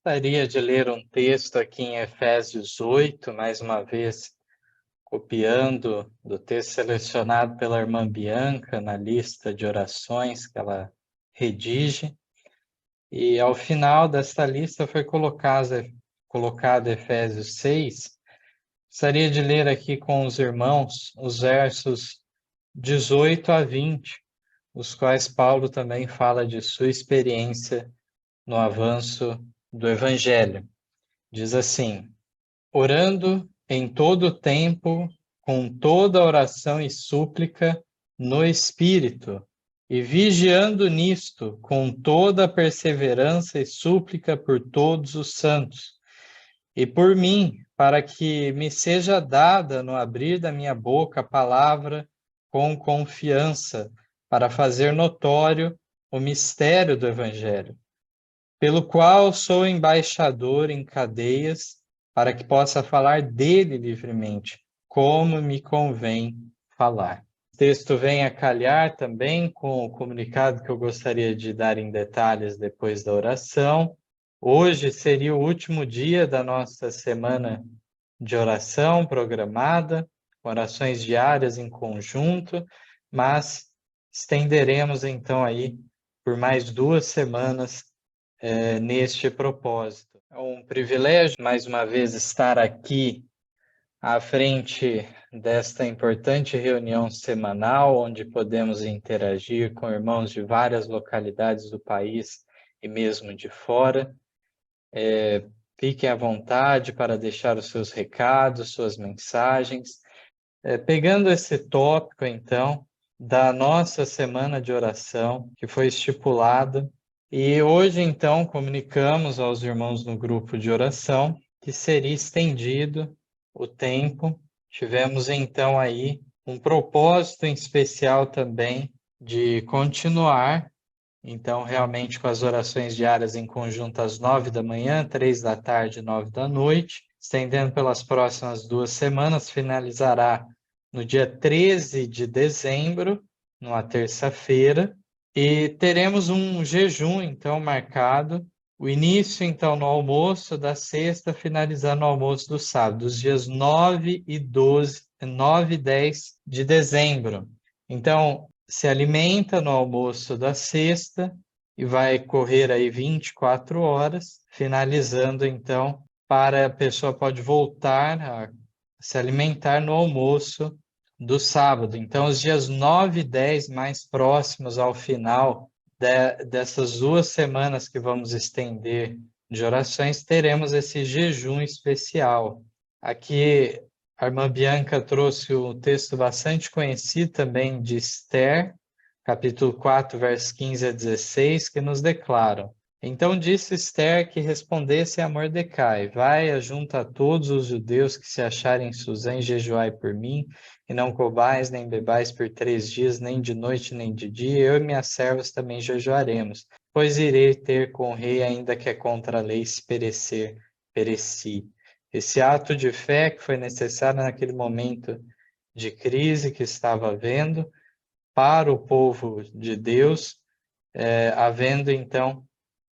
Gostaria de ler um texto aqui em Efésios 8, mais uma vez, copiando do texto selecionado pela irmã Bianca na lista de orações que ela redige. E ao final desta lista foi colocado Efésios 6. Gostaria de ler aqui com os irmãos os versos 18 a 20, os quais Paulo também fala de sua experiência no avanço do Evangelho. Diz assim: orando em todo o tempo, com toda oração e súplica no Espírito, e vigiando nisto, com toda perseverança e súplica por todos os santos, e por mim, para que me seja dada no abrir da minha boca a palavra com confiança, para fazer notório o mistério do Evangelho, pelo qual sou embaixador em cadeias, para que possa falar dele livremente, como me convém falar. O texto vem a calhar também com o comunicado que eu gostaria de dar em detalhes depois da oração. Hoje seria o último dia da nossa semana de oração programada, orações diárias em conjunto, mas estenderemos então aí por mais 2 semanas neste propósito. É um privilégio, mais uma vez, estar aqui à frente desta importante reunião semanal, onde podemos interagir com irmãos de várias localidades do país e mesmo de fora. Fiquem à vontade para deixar os seus recados, suas mensagens. Pegando esse tópico, então, da nossa semana de oração, que foi estipulada, e hoje, então, comunicamos aos irmãos no grupo de oração que seria estendido o tempo. Tivemos, então, aí um propósito em especial também de continuar, então, realmente com as orações diárias em conjunto às 9 da manhã, 3 da tarde e 9 da noite, estendendo pelas próximas 2 semanas, finalizará no dia 13 de dezembro, numa terça-feira, e teremos um jejum, então, marcado. O início, então, no almoço da sexta, finalizando no almoço do sábado, os dias 9 e 10 de dezembro. Então, se alimenta no almoço da sexta e vai correr aí 24 horas, finalizando, então, para a pessoa pode voltar a se alimentar no almoço do sábado. Então, os dias 9 e 10, mais próximos ao final dessas 2 semanas que vamos estender de orações, teremos esse jejum especial. Aqui, a irmã Bianca trouxe um texto bastante conhecido também de Esther, capítulo 4, versos 15 a 16, que nos declaram: então disse Esther que respondesse a Mordecai: vai, ajunta a todos os judeus que se acharem em Suzã e jejuai por mim, e não comais nem bebais por 3 dias, nem de noite nem de dia. Eu e minhas servas também jejuaremos, pois irei ter com o rei, ainda que é contra a lei, se perecer, pereci. Esse ato de fé que foi necessário naquele momento de crise que estava havendo para o povo de Deus, havendo então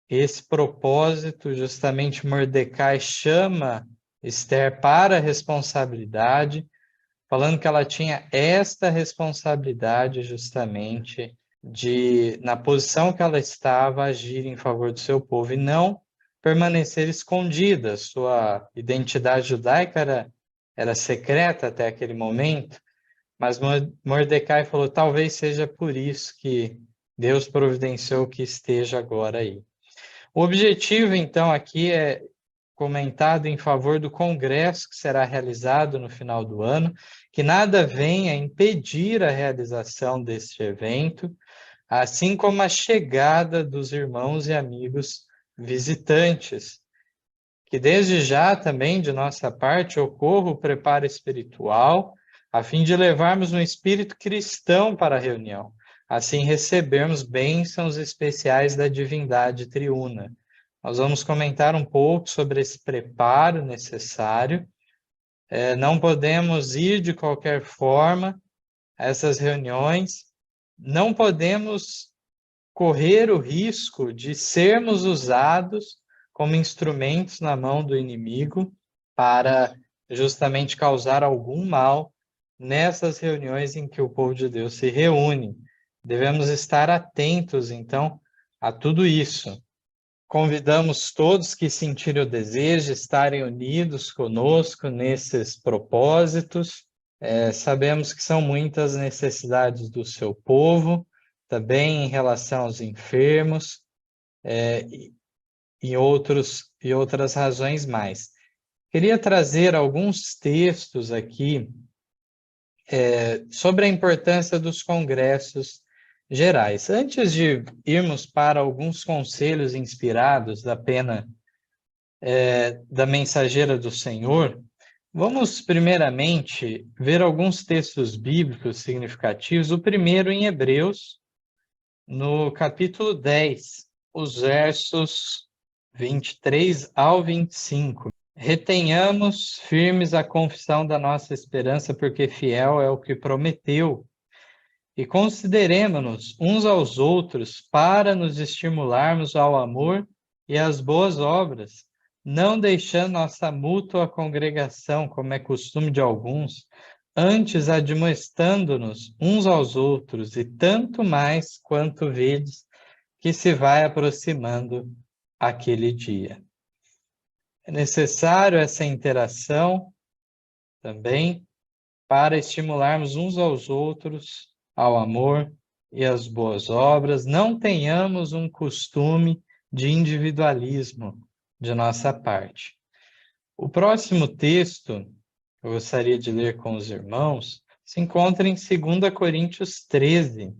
esse propósito, justamente Mordecai chama Esther para a responsabilidade, falando que ela tinha esta responsabilidade justamente de, na posição que ela estava, agir em favor do seu povo e não permanecer escondida. Sua identidade judaica era secreta até aquele momento, mas Mordecai falou: talvez seja por isso que Deus providenciou que esteja agora aí. O objetivo, então, aqui é comentado em favor do congresso que será realizado no final do ano, que nada venha impedir a realização deste evento, assim como a chegada dos irmãos e amigos visitantes. Que desde já também, de nossa parte, ocorra o preparo espiritual, a fim de levarmos um espírito cristão para a reunião, assim recebermos bênçãos especiais da divindade triuna. Nós vamos comentar um pouco sobre esse preparo necessário. Não podemos ir de qualquer forma a essas reuniões, não podemos correr o risco de sermos usados como instrumentos na mão do inimigo para justamente causar algum mal nessas reuniões em que o povo de Deus se reúne. Devemos estar atentos, então, a tudo isso. Convidamos todos que sentirem o desejo de estarem unidos conosco nesses propósitos. Sabemos que são muitas necessidades do seu povo, também em relação aos enfermos, e outras razões mais. Queria trazer alguns textos aqui sobre a importância dos congressos gerais. Antes de irmos para alguns conselhos inspirados da pena da mensageira do Senhor, vamos primeiramente ver alguns textos bíblicos significativos. O primeiro em Hebreus, no capítulo 10, os versos 23 ao 25. Retenhamos firmes a confissão da nossa esperança, porque fiel é o que prometeu. E consideremo-nos uns aos outros para nos estimularmos ao amor e às boas obras, não deixando nossa mútua congregação, como é costume de alguns, antes admoestando-nos uns aos outros, e tanto mais quanto vedes que se vai aproximando aquele dia. É necessário essa interação também para estimularmos uns aos outros ao amor e às boas obras. Não tenhamos um costume de individualismo de nossa parte. O próximo texto que eu gostaria de ler com os irmãos se encontra em 2 Coríntios 13.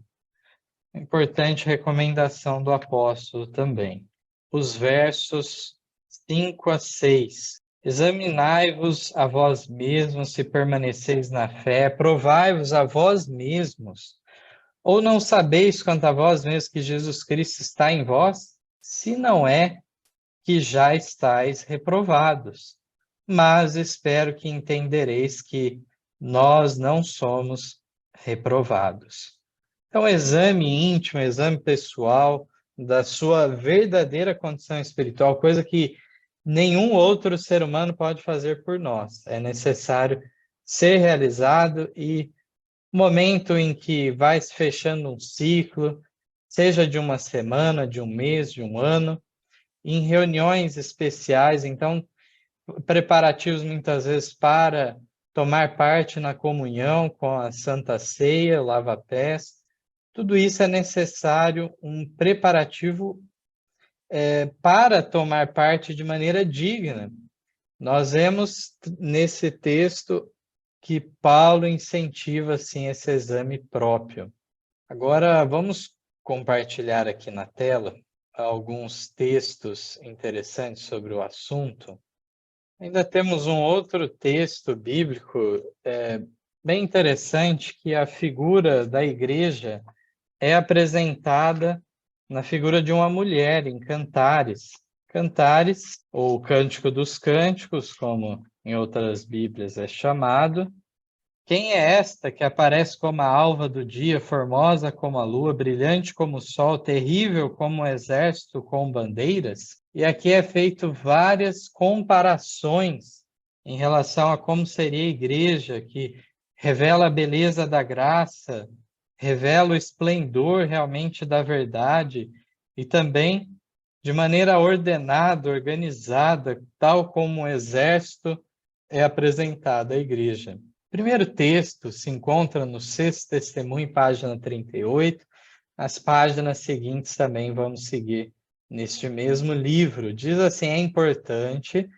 Importante recomendação do apóstolo também. Os versos 5 a 6. Examinai-vos a vós mesmos se permaneceis na fé, provai-vos a vós mesmos. Ou não sabeis quanto a vós mesmos que Jesus Cristo está em vós? Se não é, que já estáis reprovados. Mas espero que entendereis que nós não somos reprovados. Então, exame íntimo, exame pessoal da sua verdadeira condição espiritual, coisa que nenhum outro ser humano pode fazer por nós. É necessário ser realizado, e momento em que vai se fechando um ciclo, seja de uma semana, de um mês, de um ano, em reuniões especiais, então, preparativos muitas vezes para tomar parte na comunhão com a Santa Ceia, lava-pés, tudo isso é necessário um preparativo para tomar parte de maneira digna. Nós vemos nesse texto que Paulo incentiva, assim, esse exame próprio. Agora, vamos compartilhar aqui na tela alguns textos interessantes sobre o assunto. Ainda temos um outro texto bíblico bem interessante, que a figura da igreja é apresentada na figura de uma mulher em Cantares. Cantares, ou Cântico dos Cânticos, como em outras Bíblias é chamado. Quem é esta que aparece como a alva do dia, formosa como a lua, brilhante como o sol, terrível como um exército com bandeiras? E aqui é feito várias comparações em relação a como seria a igreja, que revela a beleza da graça, revela o esplendor realmente da verdade, e também de maneira ordenada, organizada, tal como um exército é apresentada a igreja. O primeiro texto se encontra no Sexto Testemunho, página 38. As páginas seguintes também vamos seguir neste mesmo livro. Diz assim: é importante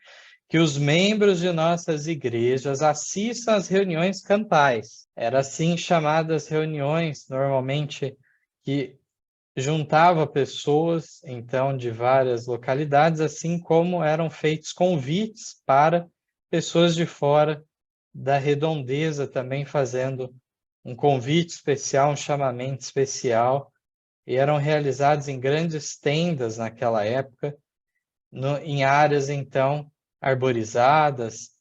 que os membros de nossas igrejas assistam às reuniões campais. Era assim chamadas reuniões, normalmente, que juntava pessoas, então, de várias localidades, assim como eram feitos convites para pessoas de fora da redondeza, também fazendo um convite especial, um chamamento especial, e eram realizados em grandes tendas naquela época, em áreas, então, arborizadas,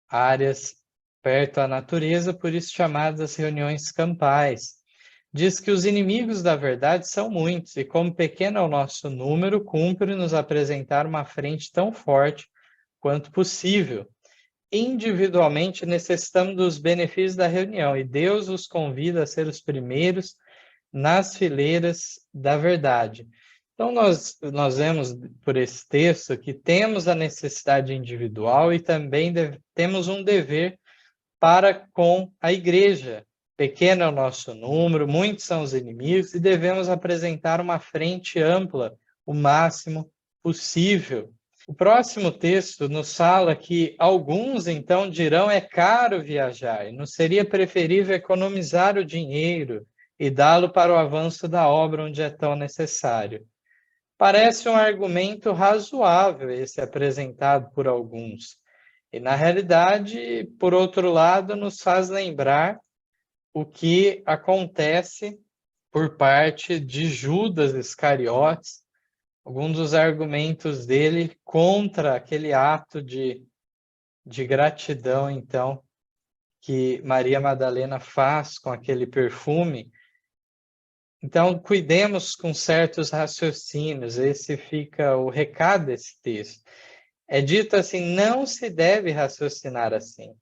áreas perto da natureza, por isso chamadas reuniões campais. diz que os inimigos da verdade são muitos, e como pequeno é o nosso número, cumpre nos apresentar uma frente tão forte quanto possível. Individualmente, necessitamos dos benefícios da reunião, e Deus os convida a ser os primeiros nas fileiras da verdade. Então, nós vemos por esse texto que temos a necessidade individual e também temos um dever para com a igreja. Pequeno é o nosso número, muitos são os inimigos, e devemos apresentar uma frente ampla, o máximo possível. O próximo texto nos fala que alguns, então, dirão: é caro viajar, e não seria preferível economizar o dinheiro e dá-lo para o avanço da obra onde é tão necessário. Parece um argumento razoável esse apresentado por alguns. E, na realidade, por outro lado, nos faz lembrar o que acontece por parte de Judas Iscariotes, alguns dos argumentos dele contra aquele ato de gratidão, então, que Maria Madalena faz com aquele perfume. Então, cuidemos com certos raciocínios, esse fica o recado desse texto. É dito assim: não se deve raciocinar assim.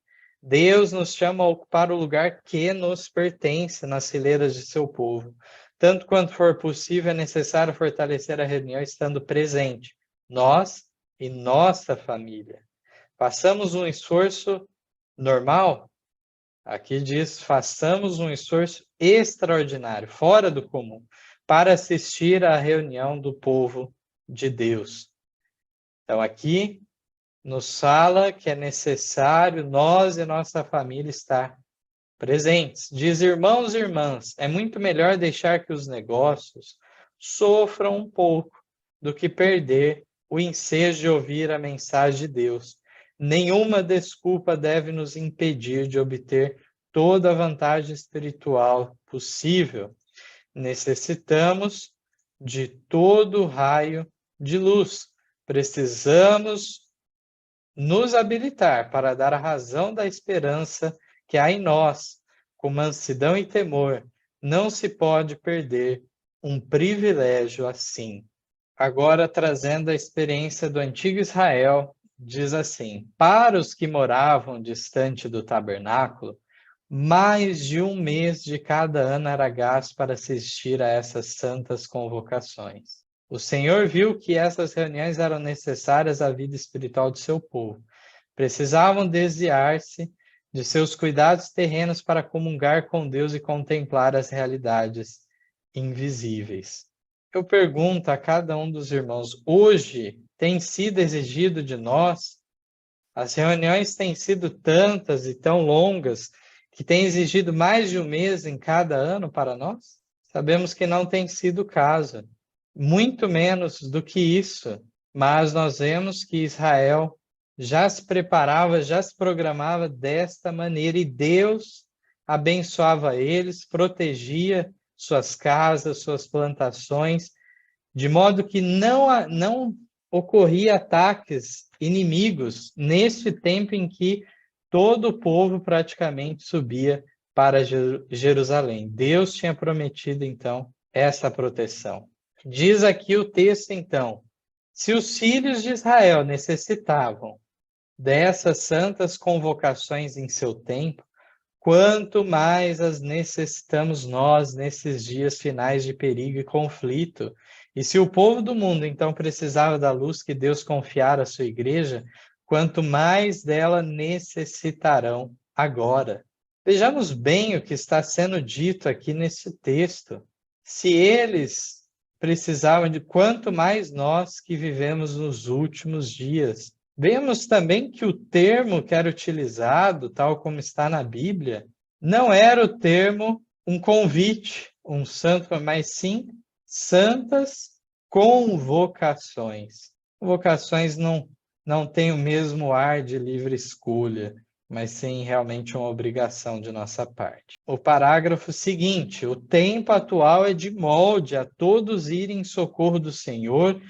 Deus nos chama a ocupar o lugar que nos pertence nas fileiras de seu povo. Tanto quanto for possível, é necessário fortalecer a reunião estando presente, nós e nossa família. Façamos um esforço normal? Aqui diz: façamos um esforço extraordinário, fora do comum, para assistir à reunião do povo de Deus. Então, aqui nos fala que é necessário nós e nossa família estar presentes. Diz: irmãos e irmãs, é muito melhor deixar que os negócios sofram um pouco do que perder o ensejo de ouvir a mensagem de Deus. Nenhuma desculpa deve nos impedir de obter toda a vantagem espiritual possível. Necessitamos de todo raio de luz. Precisamos nos habilitar para dar a razão da esperança que há em nós, com mansidão e temor. Não se pode perder um privilégio assim. Agora, trazendo a experiência do antigo Israel, diz assim: para os que moravam distante do tabernáculo, mais de um mês de cada ano era gasto para assistir a essas santas convocações. O Senhor viu que essas reuniões eram necessárias à vida espiritual de seu povo. Precisavam desviar-se de seus cuidados terrenos para comungar com Deus e contemplar as realidades invisíveis. Eu pergunto a cada um dos irmãos: hoje tem sido exigido de nós? As reuniões têm sido tantas e tão longas que têm exigido mais de um mês em cada ano para nós? Sabemos que não tem sido o caso. Muito menos do que isso, mas nós vemos que Israel já se preparava, já se programava desta maneira, e Deus abençoava eles, protegia suas casas, suas plantações, de modo que não ocorria ataques inimigos nesse tempo em que todo o povo praticamente subia para Jerusalém. Deus tinha prometido, então, essa proteção. Diz aqui o texto, então: se os filhos de Israel necessitavam dessas santas convocações em seu tempo, quanto mais as necessitamos nós nesses dias finais de perigo e conflito. E se o povo do mundo, então, precisava da luz que Deus confiara à sua igreja, quanto mais dela necessitarão agora. Vejamos bem o que está sendo dito aqui nesse texto. Se eles precisavam de, quanto mais nós que vivemos nos últimos dias. Vemos também que o termo que era utilizado, tal como está na Bíblia, não era o termo um convite, um santo, mas sim santas convocações. Convocações não têm o mesmo ar de livre escolha, mas sim realmente uma obrigação de nossa parte. O parágrafo seguinte: o tempo atual é de molde a todos irem em socorro do Senhor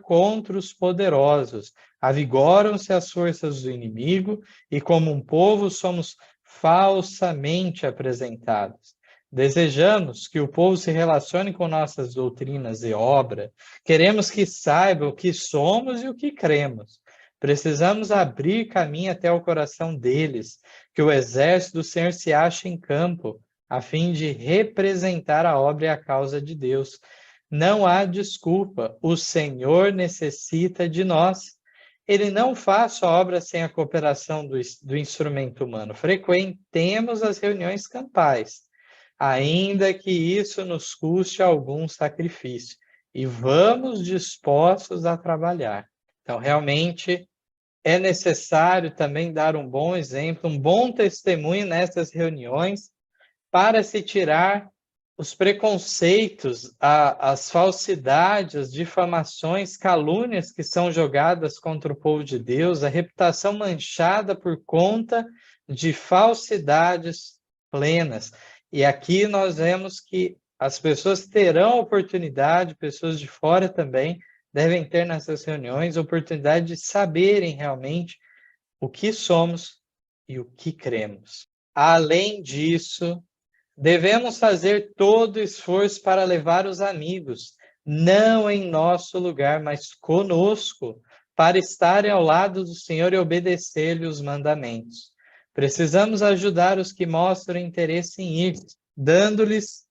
contra os poderosos. Avigoram-se as forças do inimigo, e como um povo somos falsamente apresentados. Desejamos que o povo se relacione com nossas doutrinas e obra. Queremos que saiba o que somos e o que cremos. Precisamos abrir caminho até o coração deles, que o exército do Senhor se ache em campo, a fim de representar a obra e a causa de Deus. Não há desculpa, o Senhor necessita de nós. Ele não faz sua obra sem a cooperação do instrumento humano. Frequentemos as reuniões campais, ainda que isso nos custe algum sacrifício, e vamos dispostos a trabalhar. Então, realmente, é necessário também dar um bom exemplo, um bom testemunho nessas reuniões, para se tirar os preconceitos, as falsidades, as difamações, calúnias que são jogadas contra o povo de Deus, a reputação manchada por conta de falsidades plenas. E aqui nós vemos que as pessoas terão oportunidade, pessoas de fora também, devem ter nessas reuniões oportunidade de saberem realmente o que somos e o que cremos. Além disso, devemos fazer todo o esforço para levar os amigos, não em nosso lugar, mas conosco, para estarem ao lado do Senhor e obedecer-lhe os mandamentos. Precisamos ajudar os que mostram interesse em ir, dando-lhes,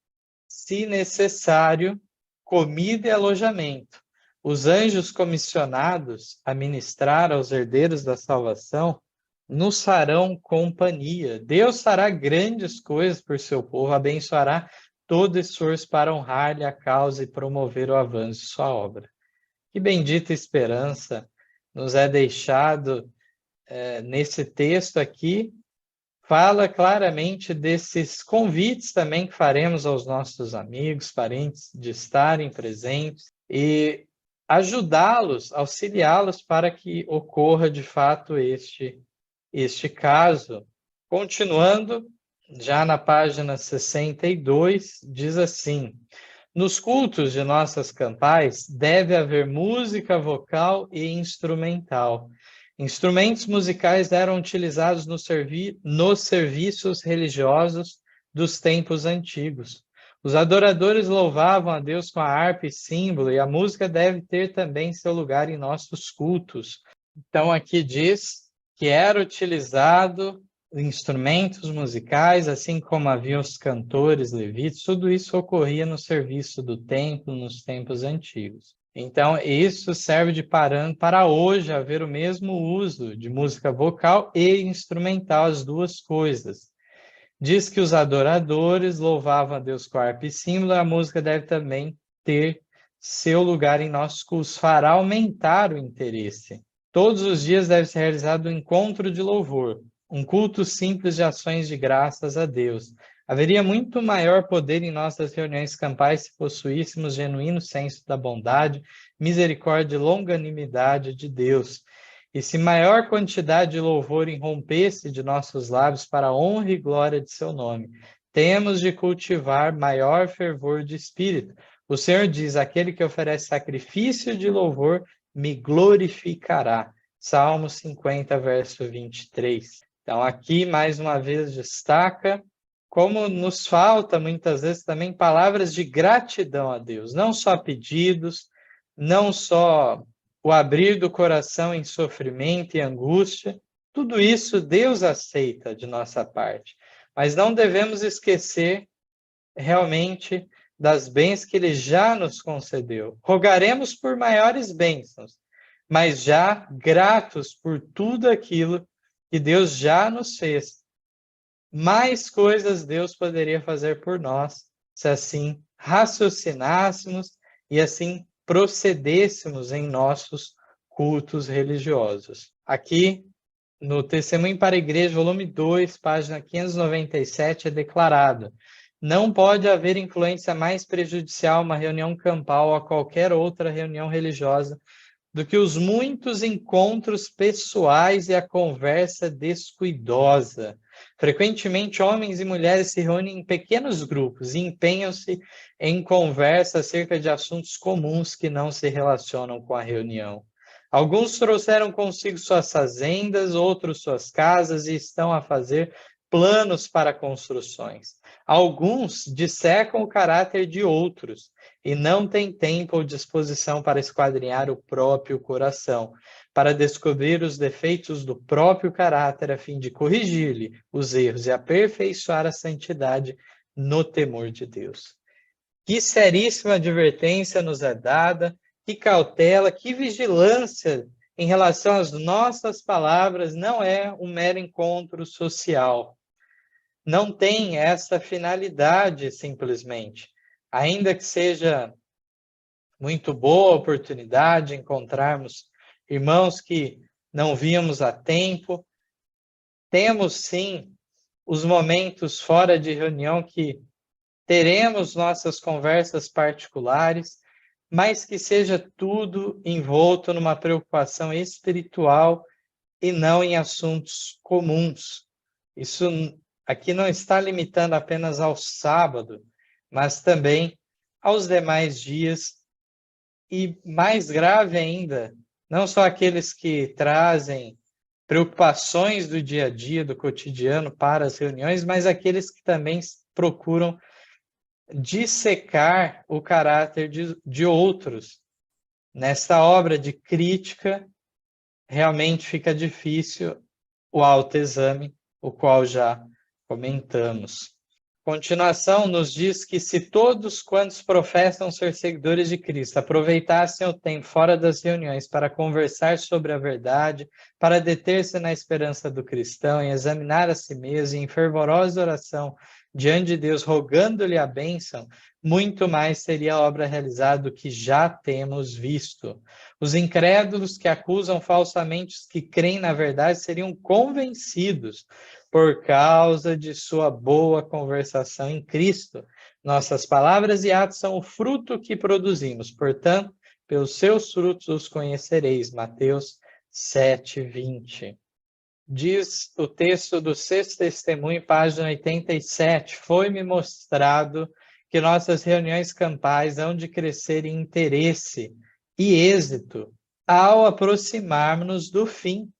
se necessário, comida e alojamento. Os anjos comissionados a ministrar aos herdeiros da salvação nos farão companhia. Deus fará grandes coisas por seu povo, abençoará todo esforço para honrar-lhe a causa e promover o avanço de sua obra. Que bendita esperança nos é deixado nesse texto aqui. Fala claramente desses convites também que faremos aos nossos amigos, parentes, de estarem presentes e ajudá-los, auxiliá-los para que ocorra de fato este caso. Continuando, já na página 62, diz assim: nos cultos de nossas campais deve haver música vocal e instrumental. Instrumentos musicais eram utilizados nos serviços religiosos dos tempos antigos. Os adoradores louvavam a Deus com a harpa e símbolo, e a música deve ter também seu lugar em nossos cultos. Então, aqui diz que era utilizado instrumentos musicais, assim como havia os cantores levitas, tudo isso ocorria no serviço do templo nos tempos antigos. Então, isso serve de parâmetro para hoje haver o mesmo uso de música vocal e instrumental, as duas coisas. Diz que os adoradores louvavam a Deus com harpa e símbolo, a música deve também ter seu lugar em nossos cultos, fará aumentar o interesse. Todos os dias deve ser realizado um encontro de louvor, um culto simples de ações de graças a Deus. Haveria muito maior poder em nossas reuniões campais se possuíssemos genuíno senso da bondade, misericórdia e longanimidade de Deus. E se maior quantidade de louvor irrompesse de nossos lábios para a honra e glória de seu nome. Temos de cultivar maior fervor de espírito. O Senhor diz: aquele que oferece sacrifício de louvor me glorificará. Salmo 50, verso 23. Então, aqui, mais uma vez, destaca como nos falta, muitas vezes, também palavras de gratidão a Deus. Não só pedidos, não só o abrir do coração em sofrimento e angústia. Tudo isso Deus aceita de nossa parte. Mas não devemos esquecer, realmente, das bênçãos que Ele já nos concedeu. Rogaremos por maiores bênçãos, mas já gratos por tudo aquilo que Deus já nos fez. Mais coisas Deus poderia fazer por nós, se assim raciocinássemos e assim procedêssemos em nossos cultos religiosos. Aqui, no Testemunho para a Igreja, volume 2, página 597, é declarado: não pode haver influência mais prejudicial a uma reunião campal ou a qualquer outra reunião religiosa do que os muitos encontros pessoais e a conversa descuidosa. Frequentemente, homens e mulheres se reúnem em pequenos grupos e empenham-se em conversa acerca de assuntos comuns que não se relacionam com a reunião. Alguns trouxeram consigo suas fazendas, outros suas casas, e estão a fazer planos para construções. Alguns dissecam o caráter de outros e não têm tempo ou disposição para esquadrinhar o próprio coração, para descobrir os defeitos do próprio caráter, a fim de corrigir-lhe os erros e aperfeiçoar a santidade no temor de Deus. Que seríssima advertência nos é dada, que cautela, que vigilância em relação às nossas palavras. Não é um mero encontro social. Não tem essa finalidade, simplesmente. Ainda que seja muito boa oportunidade encontrarmos irmãos que não víamos há tempo, temos sim os momentos fora de reunião que teremos nossas conversas particulares, mas que seja tudo envolto numa preocupação espiritual e não em assuntos comuns. Isso aqui não está limitando apenas ao sábado, mas também aos demais dias. E mais grave ainda, não só aqueles que trazem preocupações do dia a dia, do cotidiano para as reuniões, mas aqueles que também procuram dissecar o caráter de outros. Nesta obra de crítica, realmente fica difícil o autoexame, o qual já comentamos. Continuação nos diz que se todos quantos professam ser seguidores de Cristo aproveitassem o tempo fora das reuniões para conversar sobre a verdade, para deter-se na esperança do cristão, e examinar a si mesmo, e em fervorosa oração diante de Deus, rogando-lhe a bênção, muito mais seria a obra realizada do que já temos visto. Os incrédulos que acusam falsamente os que creem na verdade seriam convencidos por causa de sua boa conversação em Cristo. Nossas palavras e atos são o fruto que produzimos, portanto, pelos seus frutos os conhecereis. Mateus 7:20. Diz o texto do Sexto Testemunho, página 87, foi-me mostrado que nossas reuniões campais hão de crescer em interesse e êxito ao aproximarmos-nos do fim.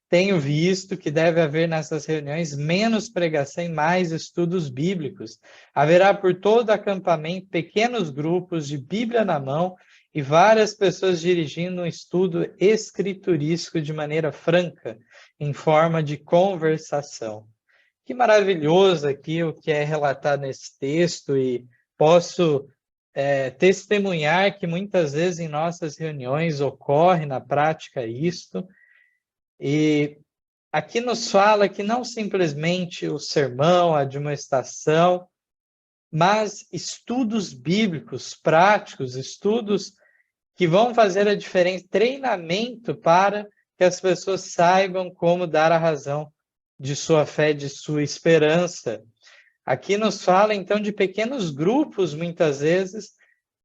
Tenho visto que deve haver nessas reuniões menos pregação e mais estudos bíblicos. Haverá por todo acampamento pequenos grupos de Bíblia na mão e várias pessoas dirigindo um estudo escriturístico de maneira franca, em forma de conversação. Que maravilhoso aqui o que é relatado nesse texto, e posso testemunhar que muitas vezes em nossas reuniões ocorre na prática isto. E aqui nos fala que não simplesmente o sermão, a admoestação, mas estudos bíblicos práticos, estudos que vão fazer a diferença, treinamento para que as pessoas saibam como dar a razão de sua fé, de sua esperança. Aqui nos fala, então, de pequenos grupos, muitas vezes,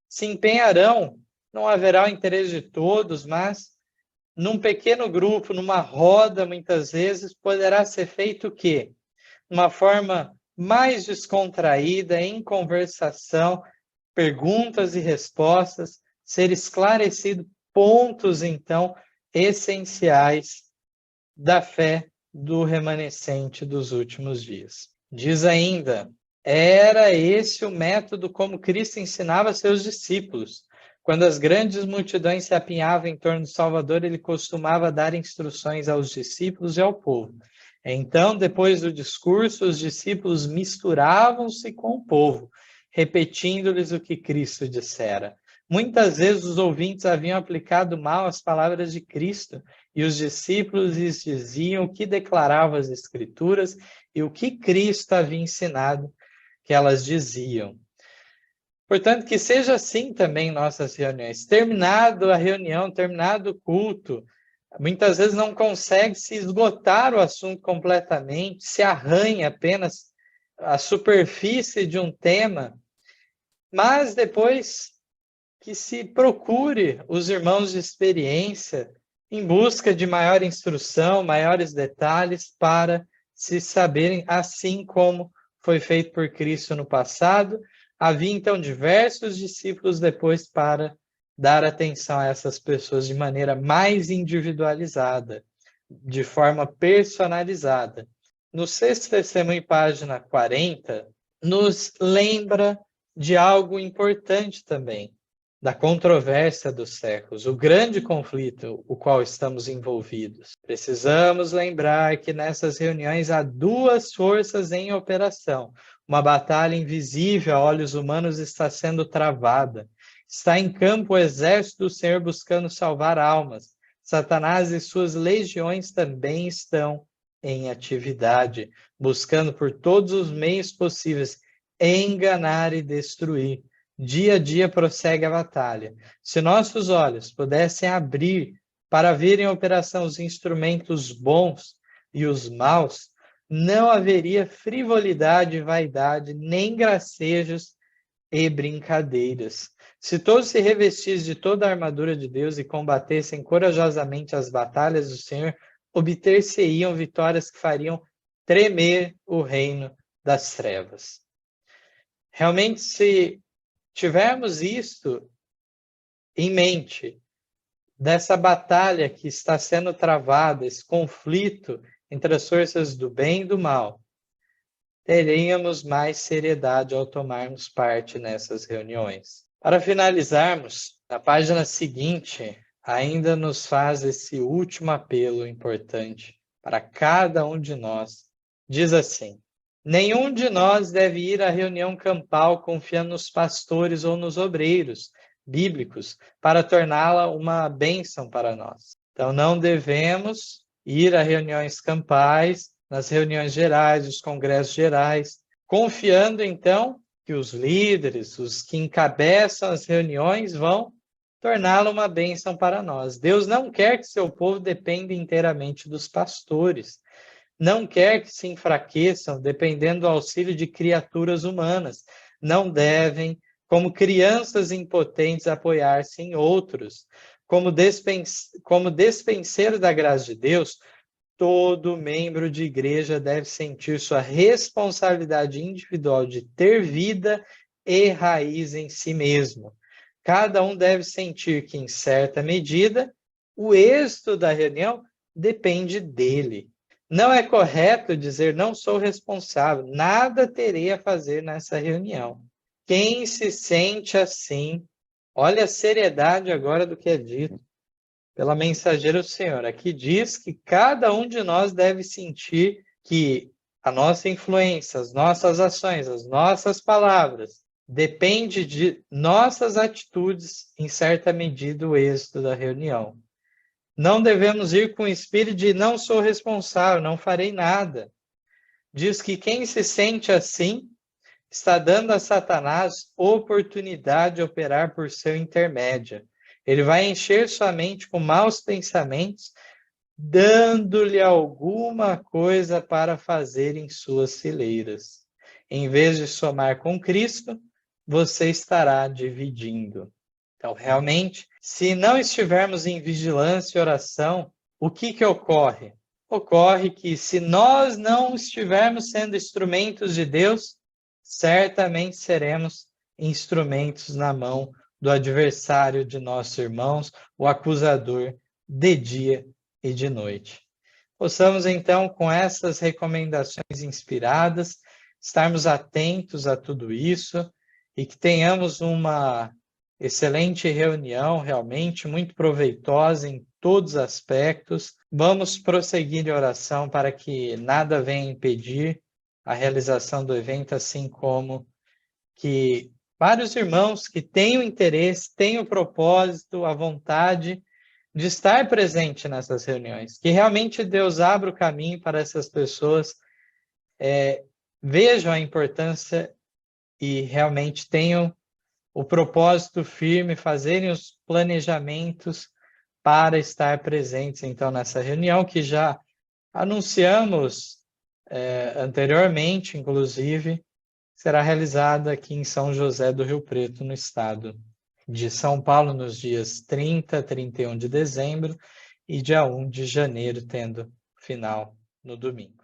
se empenharão, não haverá o interesse de todos, mas num pequeno grupo, numa roda, muitas vezes, poderá ser feito o quê? Uma forma mais descontraída, em conversação, perguntas e respostas, ser esclarecido pontos, então, essenciais da fé do remanescente dos últimos dias. Diz ainda, era esse o método como Cristo ensinava seus discípulos. Quando as grandes multidões se apinhavam em torno do Salvador, ele costumava dar instruções aos discípulos e ao povo. Então, depois do discurso, os discípulos misturavam-se com o povo, repetindo-lhes o que Cristo dissera. Muitas vezes os ouvintes haviam aplicado mal as palavras de Cristo, e os discípulos lhes diziam o que declaravam as Escrituras e o que Cristo havia ensinado que elas diziam. Portanto, que seja assim também em nossas reuniões. Terminado a reunião, terminado o culto, muitas vezes não consegue se esgotar o assunto completamente, se arranha apenas a superfície de um tema, mas depois que se procure os irmãos de experiência em busca de maior instrução, maiores detalhes, para se saberem, assim como foi feito por Cristo no passado. Havia, então, diversos discípulos depois para dar atenção a essas pessoas de maneira mais individualizada, de forma personalizada. no Sexto Testemunho, página 40, nos lembra de algo importante também, da controvérsia dos séculos, o grande conflito o qual estamos envolvidos. Precisamos lembrar que nessas reuniões há duas forças em operação. Uma batalha invisível a olhos humanos está sendo travada. Está em campo o exército do Senhor buscando salvar almas. Satanás e suas legiões também estão em atividade, buscando por todos os meios possíveis enganar e destruir. Dia a dia prossegue a batalha. Se nossos olhos pudessem abrir para ver em operação os instrumentos bons e os maus, não haveria frivolidade, vaidade, nem gracejos e brincadeiras. Se todos se revestissem de toda a armadura de Deus e combatessem corajosamente as batalhas do Senhor, obter-se-iam vitórias que fariam tremer o reino das trevas. Realmente, se tivermos isto em mente, dessa batalha que está sendo travada, esse conflito entre as forças do bem e do mal, teríamos mais seriedade ao tomarmos parte nessas reuniões. Para finalizarmos, na página seguinte, ainda nos faz esse último apelo importante para cada um de nós. Diz assim: nenhum de nós deve ir à reunião campal confiando nos pastores ou nos obreiros bíblicos para torná-la uma bênção para nós. Então, não devemos ir a reuniões campais, nas reuniões gerais, os congressos gerais, confiando, então, que os líderes, os que encabeçam as reuniões, vão torná-la uma bênção para nós. Deus não quer que seu povo dependa inteiramente dos pastores. Não quer que se enfraqueçam dependendo do auxílio de criaturas humanas. Não devem, como crianças impotentes, apoiar-se em outros. Como despenseiro da graça de Deus, todo membro de igreja deve sentir sua responsabilidade individual de ter vida e raiz em si mesmo. Cada um deve sentir que, em certa medida, o êxito da reunião depende dele. Não é correto dizer não sou responsável, nada terei a fazer nessa reunião. Quem se sente assim, olha a seriedade agora do que é dito pela mensageira do Senhor. Aqui diz que cada um de nós deve sentir que a nossa influência, as nossas ações, as nossas palavras, depende de nossas atitudes, em certa medida, o êxito da reunião. Não devemos ir com o espírito de não sou responsável, não farei nada. Diz que quem se sente assim está dando a Satanás oportunidade de operar por seu intermédio. Ele vai encher sua mente com maus pensamentos, dando-lhe alguma coisa para fazer em suas fileiras. Em vez de somar com Cristo, você estará dividindo. Então, realmente, se não estivermos em vigilância e oração, o que ocorre? Ocorre que, se nós não estivermos sendo instrumentos de Deus, certamente seremos instrumentos na mão do adversário de nossos irmãos, o acusador, de dia e de noite. Possamos, então, com essas recomendações inspiradas, estarmos atentos a tudo isso e que tenhamos uma excelente reunião, realmente muito proveitosa em todos os aspectos. Vamos prosseguir em oração para que nada venha impedir a realização do evento, assim como que vários irmãos que têm o interesse, têm o propósito, a vontade de estar presente nessas reuniões. Que realmente Deus abra o caminho para essas pessoas vejam a importância e realmente tenham o propósito firme, fazerem os planejamentos para estar presentes, então, nessa reunião que já anunciamos anteriormente, inclusive, será realizada aqui em São José do Rio Preto, no estado de São Paulo, nos dias 30, 31 de dezembro e dia 1 de janeiro, tendo final no domingo.